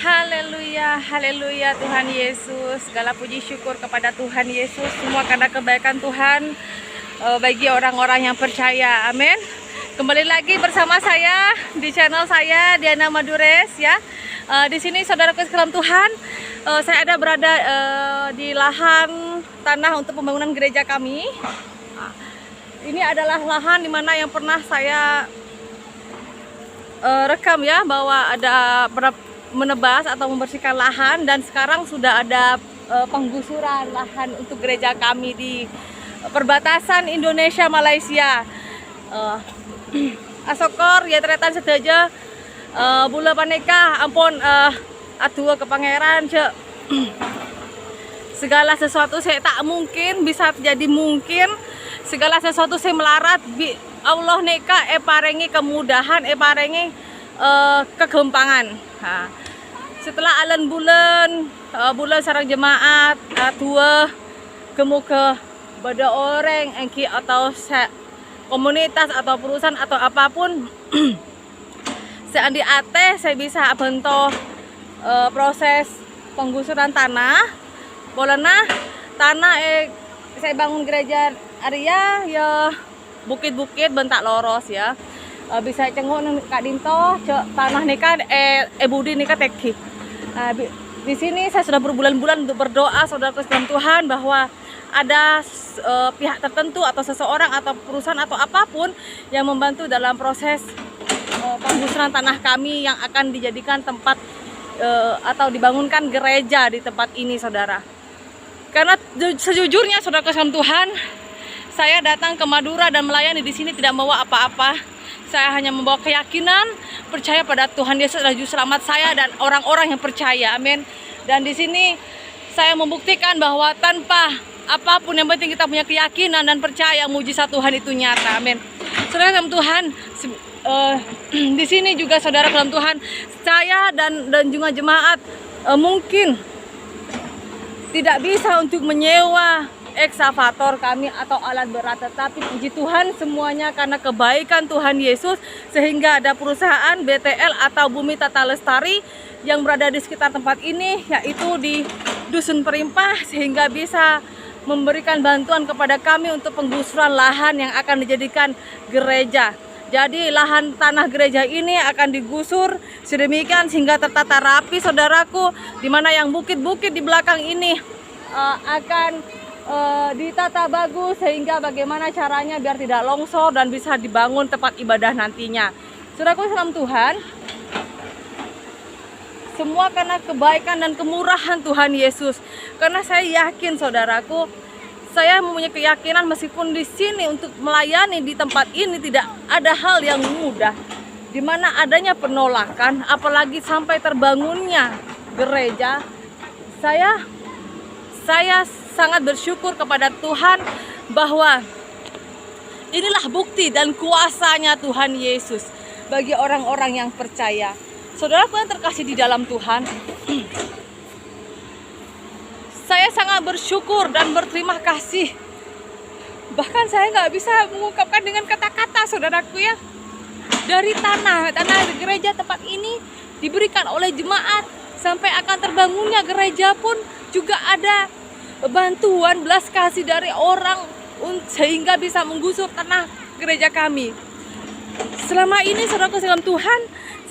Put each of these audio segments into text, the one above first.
Haleluya, haleluya Tuhan Yesus. Segala puji syukur kepada Tuhan Yesus. Semua karena kebaikan Tuhan bagi orang-orang yang percaya. Amin. Kembali lagi bersama saya di channel saya Diana Madures ya. Di sini saudaraku sekalian Tuhan, saya ada berada di lahan tanah untuk pembangunan gereja kami. Ini adalah lahan dimana yang pernah saya rekam ya, bahwa ada menebas atau membersihkan lahan, dan sekarang sudah ada penggusuran lahan untuk gereja kami di perbatasan Indonesia Malaysia. Asokor ya tretan sedaja bula paneka ampun atua ke pangeran cek. Segala sesuatu saya tak mungkin bisa jadi mungkin, segala sesuatu saya melarat Allah neka parengi kemudahan, parengi kegempangan. Setelah alan bulan sarang jemaat tua kemuka pada orang engki atau komunitas atau perusahaan atau apapun seandi ate saya bisa bentuk proses penggusuran tanah bolana tanah saya bangun gereja Arya ya bukit-bukit bentak loros ya. Bisa cengung Kak Dinto tanah nikah Budi nikah teki. Di sini saya sudah berbulan-bulan untuk berdoa saudaraku sekalian Tuhan, bahwa ada pihak tertentu atau seseorang atau perusahaan atau apapun yang membantu dalam proses penggusuran tanah kami yang akan dijadikan tempat atau dibangunkan gereja di tempat ini saudara. Karena sejujurnya saudaraku sekalian Tuhan, saya datang ke Madura dan melayani di sini tidak membawa apa-apa. Saya hanya membawa keyakinan, percaya pada Tuhan Yesus adalah juru selamat saya dan orang-orang yang percaya. Amin. Dan di sini saya membuktikan bahwa tanpa apapun yang penting kita punya keyakinan dan percaya mujizat Tuhan itu nyata. Amin. Saudara dalam Tuhan, di sini juga saudara dalam Tuhan, saya dan juga jemaat mungkin tidak bisa untuk menyewa eksavator kami atau alat berat, tetapi puji Tuhan semuanya karena kebaikan Tuhan Yesus, sehingga ada perusahaan BTL atau Bumi Tata Lestari yang berada di sekitar tempat ini, yaitu di Dusun Perimpah, sehingga bisa memberikan bantuan kepada kami untuk penggusuran lahan yang akan dijadikan gereja. Jadi lahan tanah gereja ini akan digusur sedemikian sehingga tertata rapi saudaraku, dimana yang bukit-bukit di belakang ini akan ditata bagus, sehingga bagaimana caranya biar tidak longsor dan bisa dibangun tempat ibadah nantinya. Saudaraku salam Tuhan, semua karena kebaikan dan kemurahan Tuhan Yesus. Karena saya yakin saudaraku, saya mempunyai keyakinan meskipun di sini untuk melayani di tempat ini tidak ada hal yang mudah, dimana adanya penolakan, apalagi sampai terbangunnya gereja. Saya sangat bersyukur kepada Tuhan bahwa inilah bukti dan kuasanya Tuhan Yesus bagi orang-orang yang percaya. Saudaraku yang terkasih di dalam Tuhan, saya sangat bersyukur dan berterima kasih. Bahkan saya nggak bisa mengungkapkan dengan kata-kata saudaraku ya. Dari tanah gereja tempat ini diberikan oleh jemaat sampai akan terbangunnya gereja pun juga ada bantuan belas kasih dari orang sehingga bisa menggusur tanah gereja kami. Selama ini saudaraku sekalian Tuhan,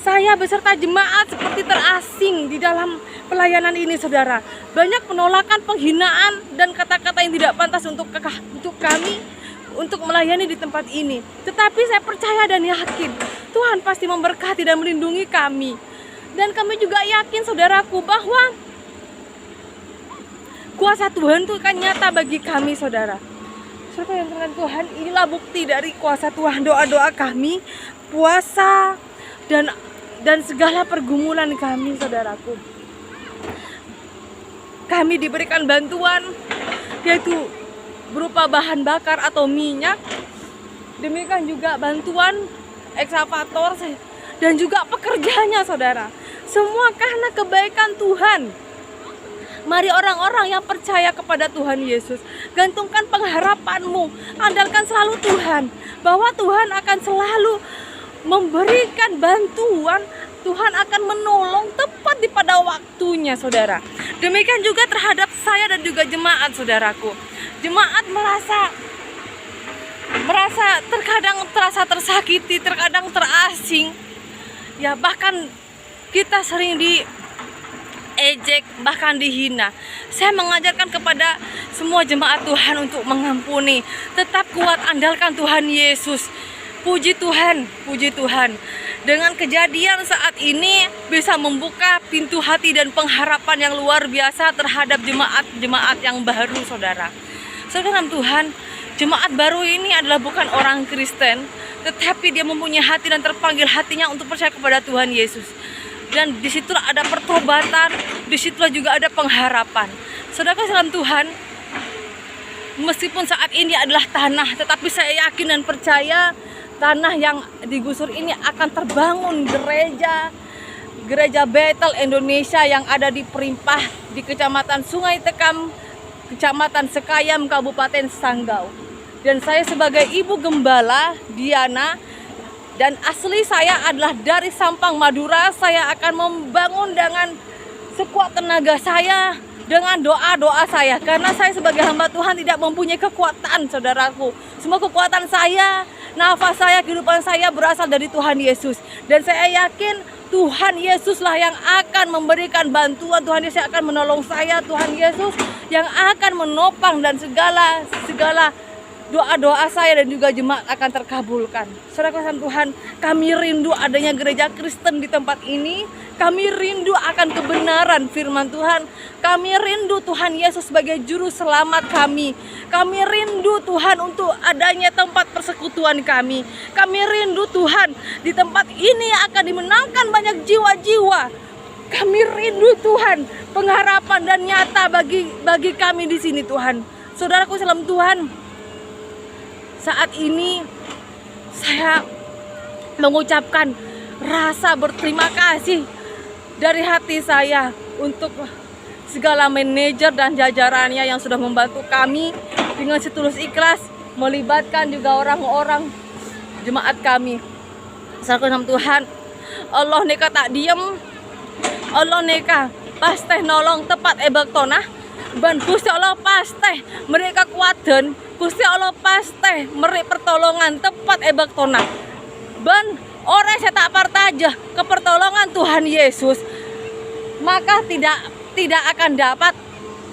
saya beserta jemaat seperti terasing di dalam pelayanan ini saudara. Banyak penolakan, penghinaan dan kata-kata yang tidak pantas untuk kami untuk melayani di tempat ini. Tetapi saya percaya dan yakin Tuhan pasti memberkati dan melindungi kami. Dan kami juga yakin saudaraku bahwa kuasa Tuhan itu kan nyata bagi kami saudara. Saudara yang terkasih Tuhan, inilah bukti dari kuasa Tuhan. Doa-doa kami, puasa dan segala pergumulan kami saudaraku. Kami diberikan bantuan yaitu berupa bahan bakar atau minyak. Demikian juga bantuan eksavator dan juga pekerjanya saudara. Semua karena kebaikan Tuhan. Mari orang-orang yang percaya kepada Tuhan Yesus, gantungkan pengharapanmu, andalkan selalu Tuhan, bahwa Tuhan akan selalu memberikan bantuan, Tuhan akan menolong tepat di pada waktunya, saudara. Demikian juga terhadap saya dan juga jemaat, saudaraku. Jemaat merasa terkadang terasa tersakiti, terkadang terasing, ya bahkan kita sering diejek, bahkan dihina. Saya mengajarkan kepada semua jemaat Tuhan untuk mengampuni, tetap kuat, andalkan Tuhan Yesus. Puji Tuhan, puji Tuhan. Dengan kejadian saat ini bisa membuka pintu hati dan pengharapan yang luar biasa terhadap jemaat-jemaat yang baru, saudara. Saudara Tuhan, jemaat baru ini adalah bukan orang Kristen, tetapi dia mempunyai hati dan terpanggil hatinya untuk percaya kepada Tuhan Yesus. Dan disitulah ada pertobatan, disitulah juga ada pengharapan. Saudara dalam Tuhan, meskipun saat ini adalah tanah, tetapi saya yakin dan percaya tanah yang digusur ini akan terbangun gereja Bethel Indonesia yang ada di Perimpah, di Kecamatan Sungai Tekam, Kecamatan Sekayam, Kabupaten Sanggau. Dan saya sebagai ibu gembala Diana, dan asli saya adalah dari Sampang, Madura. Saya akan membangun dengan sekuat tenaga saya, dengan doa-doa saya. Karena saya sebagai hamba Tuhan tidak mempunyai kekuatan, saudaraku. Semua kekuatan saya, nafas saya, kehidupan saya berasal dari Tuhan Yesus. Dan saya yakin Tuhan Yesuslah yang akan memberikan bantuan. Tuhan Yesus akan menolong saya. Tuhan Yesus yang akan menopang, dan segala doa-doa saya dan juga jemaat akan terkabulkan. Saudara Tuhan, kami rindu adanya gereja Kristen di tempat ini. Kami rindu akan kebenaran firman Tuhan. Kami rindu Tuhan Yesus sebagai juru selamat kami. Kami rindu Tuhan untuk adanya tempat persekutuan kami. Kami rindu Tuhan di tempat ini akan dimenangkan banyak jiwa-jiwa. Kami rindu Tuhan pengharapan dan nyata bagi kami di sini, Tuhan. Saudaraku salam Tuhan, saat ini saya mengucapkan rasa berterima kasih dari hati saya untuk segala manajer dan jajarannya yang sudah membantu kami dengan setulus ikhlas, melibatkan juga orang-orang jemaat kami. Salam Tuhan, Allah neka tak diem, Allah neka pasteh nolong tepat ebaktonah, ban Gusti Allah pasteh mereka kuaden, Gusti Allah pasteh meri pertolongan tepat ebaktonah. Ban orang saya tak partaja ke pertolongan Tuhan Yesus, maka tidak akan dapat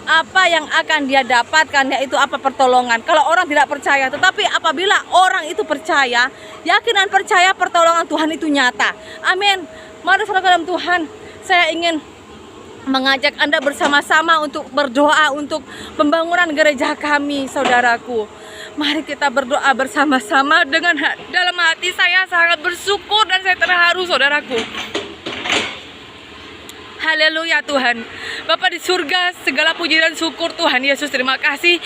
apa yang akan dia dapatkan, yaitu apa pertolongan. Kalau orang tidak percaya, tetapi apabila orang itu percaya, yakin dan percaya, pertolongan Tuhan itu nyata. Amin. Mari saudara dalam Tuhan, saya ingin mengajak Anda bersama-sama untuk berdoa untuk pembangunan gereja kami, saudaraku. Mari kita berdoa bersama-sama. Dengan dalam hati saya sangat bersyukur dan saya terharu, saudaraku. Haleluya Tuhan. Bapa di surga, segala puji dan syukur Tuhan Yesus. Terima kasih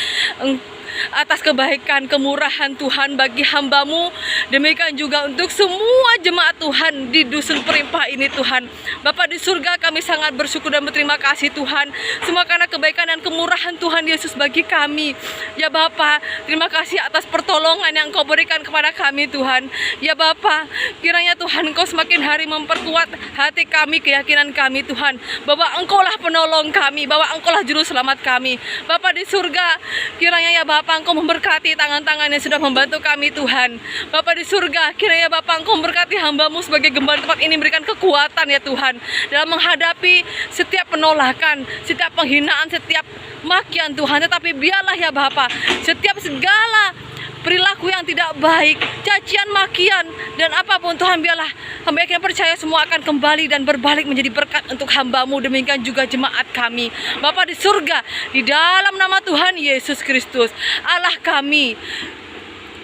atas kebaikan, kemurahan Tuhan bagi hamba-Mu. Demikian juga untuk semua jemaat Tuhan di Dusun Perimpah ini, Tuhan. Bapa di surga, kami sangat bersyukur dan berterima kasih Tuhan, semua karena kebaikan dan kemurahan Tuhan Yesus bagi kami. Ya Bapa, terima kasih atas pertolongan yang Engkau berikan kepada kami, Tuhan. Ya Bapa, kiranya Tuhan Engkau semakin hari memperkuat hati kami, keyakinan kami, Tuhan, bahwa Engkau lah penolong kami, bahwa Engkau lah juru selamat kami. Bapa di surga, kiranya ya Bapa Engkau memberkati tangan-tangan yang sudah membantu kami, Tuhan. Bapa di surga, kiranya Bapa Engkau memberkati hamba-Mu sebagai gembala tempat ini, berikan kekuatan ya Tuhan, dalam menghadapi setiap penolakan, setiap penghinaan, setiap makian Tuhan. Tetapi biarlah ya Bapa, setiap segala perilaku yang tidak baik, cacian, makian, dan apapun Tuhan, biarlah hamba yang percaya semua akan kembali dan berbalik menjadi berkat untuk hamba-Mu. Demikian juga jemaat kami, Bapa di surga, di dalam nama Tuhan Yesus Kristus, Allah kami,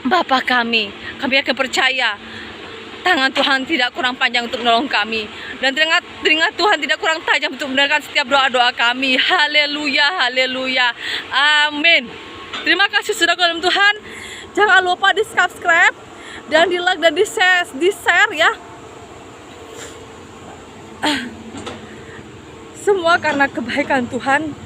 Bapa kami akan percaya tangan Tuhan tidak kurang panjang untuk menolong kami, dan telinga Tuhan tidak kurang tajam untuk mendengarkan setiap doa-doa kami. Haleluya, haleluya, amin. Terima kasih sudah dalam Tuhan. Jangan lupa di subscribe dan di like dan di share ya. Semua karena kebaikan Tuhan.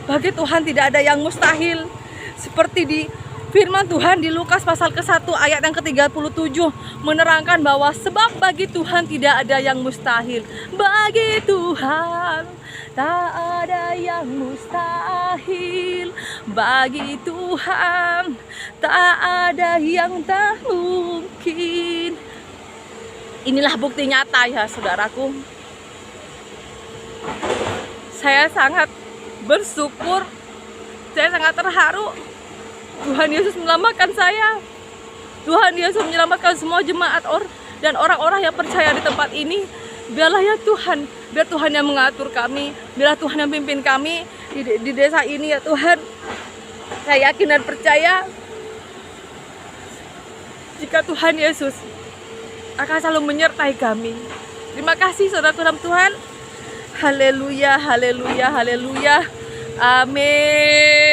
Bagi Tuhan tidak ada yang mustahil. Seperti di Firman Tuhan di Lukas pasal ke-1 ayat yang ke-37 menerangkan bahwa sebab bagi Tuhan tidak ada yang mustahil. Bagi Tuhan tak ada yang mustahil. Bagi Tuhan tak ada yang tak mungkin. Inilah bukti nyata ya saudaraku. Saya sangat bersyukur, saya sangat terharu. Tuhan Yesus menyelamatkan saya. Tuhan Yesus menyelamatkan semua jemaat dan orang-orang yang percaya di tempat ini. Biarlah ya Tuhan, biar Tuhan yang mengatur kami, biarlah Tuhan yang pimpin kami di desa ini ya Tuhan. Saya yakin dan percaya jika Tuhan Yesus akan selalu menyertai kami. Terima kasih saudaraku dalam Tuhan. Haleluya, haleluya, haleluya. Amin.